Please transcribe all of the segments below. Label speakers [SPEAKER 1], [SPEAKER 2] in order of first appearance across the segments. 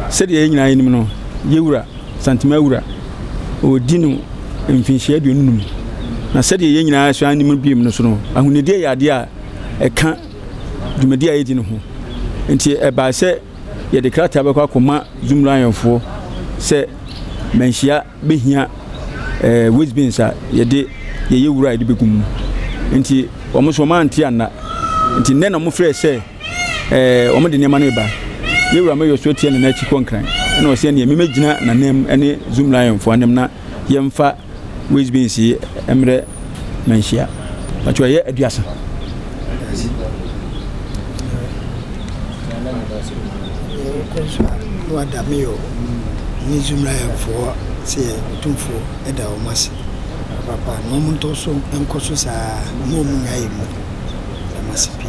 [SPEAKER 1] said ye nyina enim no yewura santima wura odi no mfinhia aduonum na said ye nyina so anim biem no so no ahunede ya ade a eka dumadi a yedi no ho enti eba se ye de krata be kwa koma zumlayonfo se Manhyia behia Wisbins a ye de ye yewura de begum enti omo so ma anti ana enti nne na mo frɛ se omo de nema no ba yewura me yoso tie na chi konkran na o se ne me magina na nem ene zumlayonfo anem na yemfa Wisbins emre Manhyia patwa ye aduasa
[SPEAKER 2] Wadamio ni zumlayonfo se Otumfuo eda omasi papa no muntu so enkoso sa mo mu ngai mu amasipi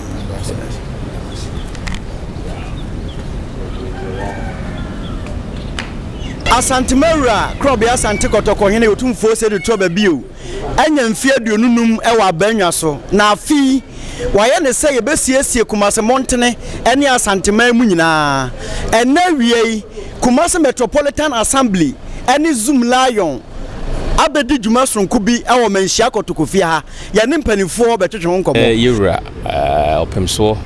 [SPEAKER 2] Asante Mawura krobe asante kotoko hene Otumfuo se de toba bio anya mfie aduonunum e wa banwa so na afi waye ne se ye besiesie Kumase Montene ene Asante mu nyina ena wiei Kumase Metropolitan Assembly ene Zoom Lion abedi djuma sonko bi e wo Manhyia kotokofia ha ya ne mpanifo betwetwe nkobo
[SPEAKER 3] yewura Opemsuo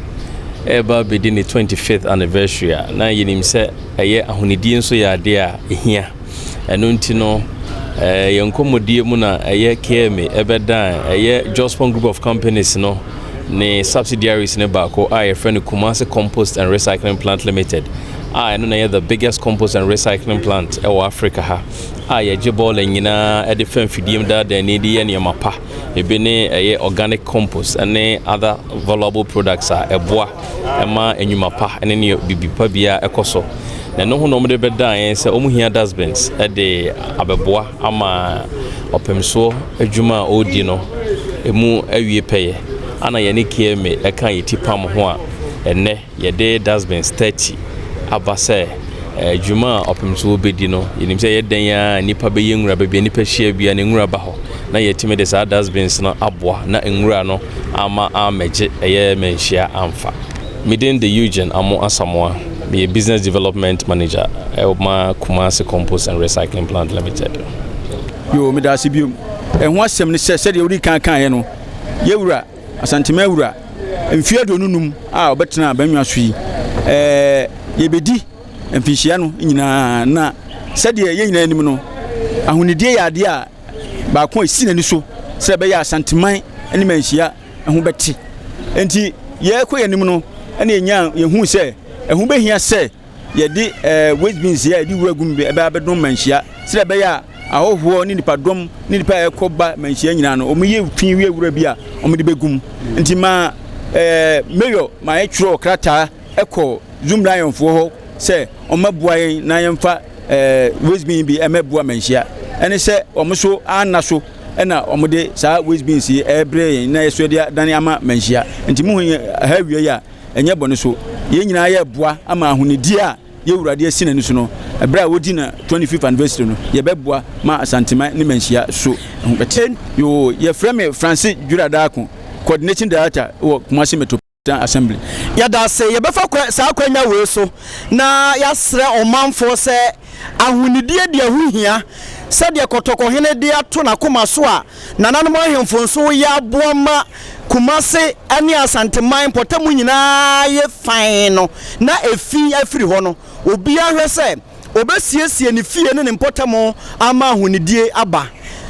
[SPEAKER 3] eba bedi ne 25th anniversary na yenim se eye ahonidie nso ya ade a ehia eno ntino yenkomodie mu na eye KMA ebedan eye Jospon group of companies no ne subsidiaries ne bako a friend Kumase Compost and Recycling Plant Limited eno na the biggest compost and recycling plant in Africa ha ye jebol nyina e de famfidiem da ne de ye ne mapa e be ne organic compost and other valuable products eboa ema enyuma pa ene ne bibipa bia ekoso na no ho no mo de bedan se omuhia dustbins e de abeboa ama Opemsuo adwuma odi no emu awie peye ana ye ne KMA e kan yetipam ho a enne ye de dustbins 30 abase juma Opemsuo bedi no yenim se yeden ya nipa be yenwura be nipa hia bia ne nwura ba ho na yetime de sa dustbins no aboa na nwura no ama ameje eye Manhyia amfa midin the Eugene amo asamoa be business development manager ma Kumase Compost and Recycling Plant Limited
[SPEAKER 1] yo me da sibium ho asem ne se de ori kan ye no yewura Asante Mawura mfie adonunum a obetena banwa so yi yebedi mfinhia no nyina na sede ye nyina anim no ahonidie ya ade a ba ko esi nani so se be ya Asanteman ene Manhyia ho beti enti ye ko yanim no ene enya ye hu se ehu behia se ye di Wisbins ya di wuragum be be abedon Manhyia se be ya ahoho ni nipadom ni nipa ekoba Manhyia nyina no omuye twin wie wura bi a omde begum enti ma mayor ma etro krata eko Zoom Lionfo ho se omabuai na yemfa Wisbins bi emebua Manhyia ene se omoso anaso ena omode sa Wisbins ebre na yeso dia dan ama Manhyia enti mu ha wie ya enye bone so ye nyina ya bua ama ahonedi a ye wurade asina ni so no ebra wodi na 25th anniversary no ye bebua ma Asanteman ni Manhyia so beten yo ye frame Francis Juradako coordinating director wo Kumase Metropolitan Assembly
[SPEAKER 2] yada se ye befa sa kwanya we so na yasre omanfo se ahonidie de ahuhia se de kotoko hene de ato na koma so a nananom ahemfo so ya boama Kumase ani Asanteman potamu nyina ye fan no na efi afiri ho no obi ahwe se obesiesie ne fie ne potamu ama ahonidie aba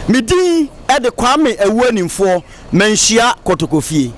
[SPEAKER 2] midin e de Kwame Ewuanimfo Manhyia kotokofie